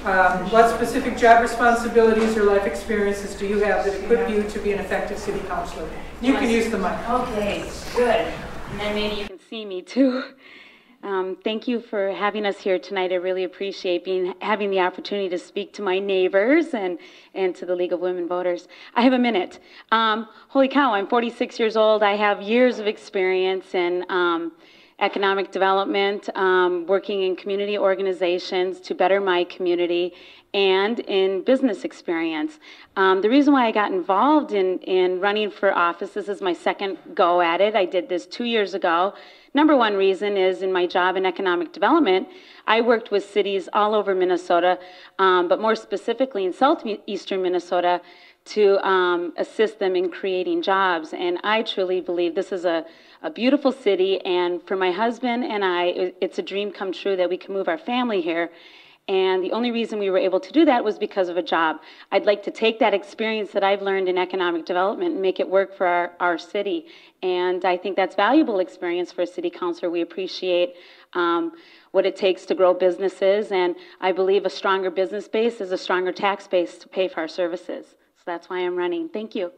What specific job responsibilities or life experiences do you have that equip you to be an effective city councilor? You can use the mic. Okay, good. And then maybe you can see me too. Thank you for having us here tonight. I really appreciate having the opportunity to speak to my neighbors and to the League of Women Voters. I have a minute. Holy cow, I'm 46 years old. I have years of experience in economic development, working in community organizations to better my community, and in business experience. The reason why I got involved in running for office, this is my second go at it. I did this 2 years ago. Number one reason is in my job in economic development, I worked with cities all over Minnesota, but more specifically in southeastern Minnesota, to assist them in creating jobs. And I truly believe this is a beautiful city, and for my husband and I, it's a dream come true that we can move our family here. And the only reason we were able to do that was because of a job. I'd like to take that experience that I've learned in economic development and make it work for our city. And I think that's valuable experience for a city councilor. We appreciate what it takes to grow businesses, and I believe a stronger business base is a stronger tax base to pay for our services. So that's why I'm running. Thank you.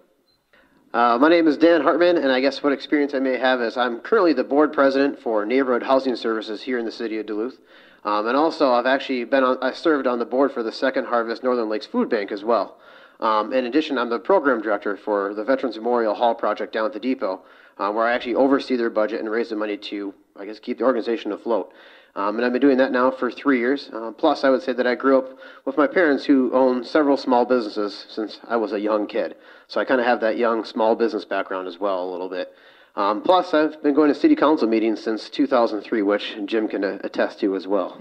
My name is Dan Hartman, and I guess what experience I may have is I'm currently the board president for Neighborhood Housing Services here in the city of Duluth. And also, I served on the board for the Second Harvest Northern Lakes Food Bank as well. In addition, I'm the program director for the Veterans Memorial Hall project down at the depot, where I actually oversee their budget and raise the money to, I guess, keep the organization afloat. And I've been doing that now for 3 years. Plus, I would say that I grew up with my parents who own several small businesses since I was a young kid. So I kind of have that young small business background as well a little bit. Plus, I've been going to city council meetings since 2003, which Jim can attest to as well.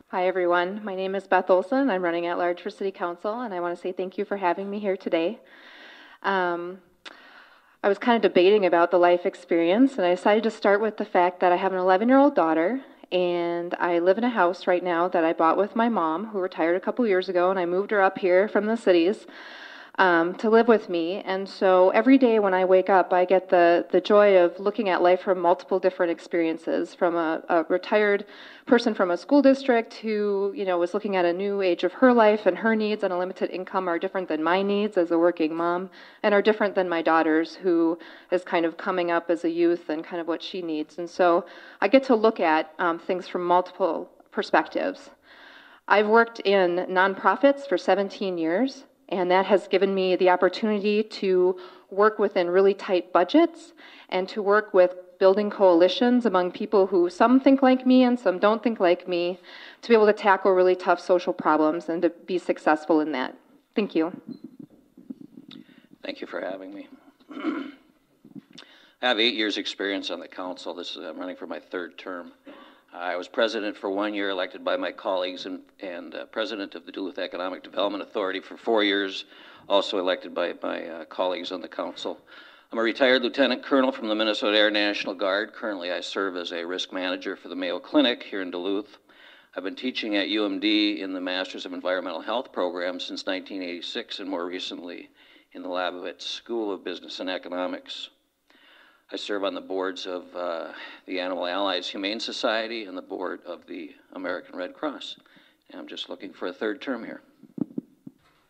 Hi, everyone. My name is Beth Olson. I'm running at large for city council, and I want to say thank you for having me here today. I was kind of debating about the life experience, and I decided to start with the fact that I have an 11-year-old daughter, and I live in a house right now that I bought with my mom, who retired a couple years ago, and I moved her up here from the cities to live with me. And so every day when I wake up, I get the joy of looking at life from multiple different experiences, from a retired person from a school district who, was looking at a new age of her life, and her needs on a limited income are different than my needs as a working mom, and are different than my daughter's, who is kind of coming up as a youth and kind of what she needs. And so I get to look at things from multiple perspectives. I've worked in nonprofits for 17 years. And that has given me the opportunity to work within really tight budgets and to work with building coalitions among people who some think like me and some don't think like me, to be able to tackle really tough social problems and to be successful in that. Thank you. Thank you for having me. I have 8 years experience on the council. I'm running for my third term. I was president for 1 year, elected by my colleagues, and president of the Duluth Economic Development Authority for 4 years, also elected by my colleagues on the council. I'm a retired lieutenant colonel from the Minnesota Air National Guard. Currently, I serve as a risk manager for the Mayo Clinic here in Duluth. I've been teaching at UMD in the Masters of Environmental Health program since 1986, and more recently in the Labovitz School of Business and Economics. I serve on the boards of the Animal Allies Humane Society and the board of the American Red Cross. And I'm just looking for a third term here.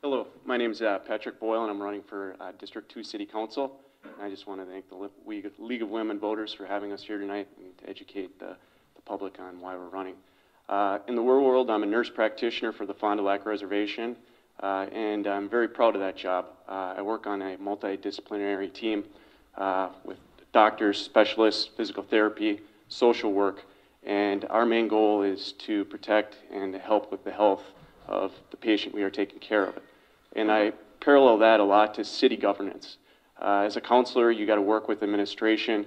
Hello, my name is Patrick Boyle, and I'm running for District 2 City Council. And I just want to thank the League of Women Voters for having us here tonight and to educate the public on why we're running. In the world, I'm a nurse practitioner for the Fond du Lac Reservation, and I'm very proud of that job. I work on a multidisciplinary team with doctors, specialists, physical therapy, social work, and our main goal is to protect and help with the health of the patient we are taking care of. And I parallel that a lot to city governance. As a counselor, you got to work with administration,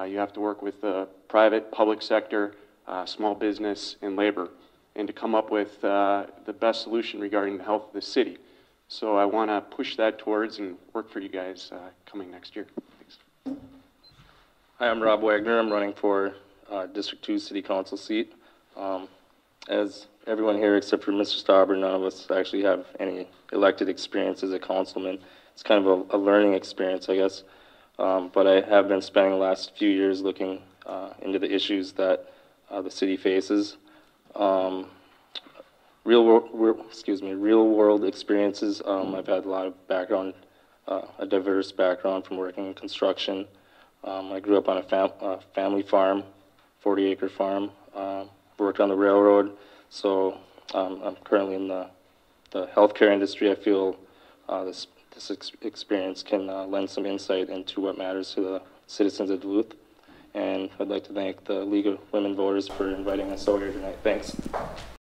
you have to work with the private, public sector, small business, and labor, and to come up with the best solution regarding the health of the city. So I want to push that towards and work for you guys coming next year. Thanks. Hi, I'm Rob Wagner. I'm running for District 2 City Council seat. As everyone here except for Mr. Stauber, none of us actually have any elected experience as a councilman. It's kind of a learning experience, I guess. But I have been spending the last few years looking into the issues that the city faces. real world experiences. I've had a lot of background, a diverse background from working in construction. I grew up on a family farm, 40-acre farm. Worked on the railroad, so I'm currently in the healthcare industry. I feel this experience can lend some insight into what matters to the citizens of Duluth. And I'd like to thank the League of Women Voters for inviting us over here tonight. Thanks.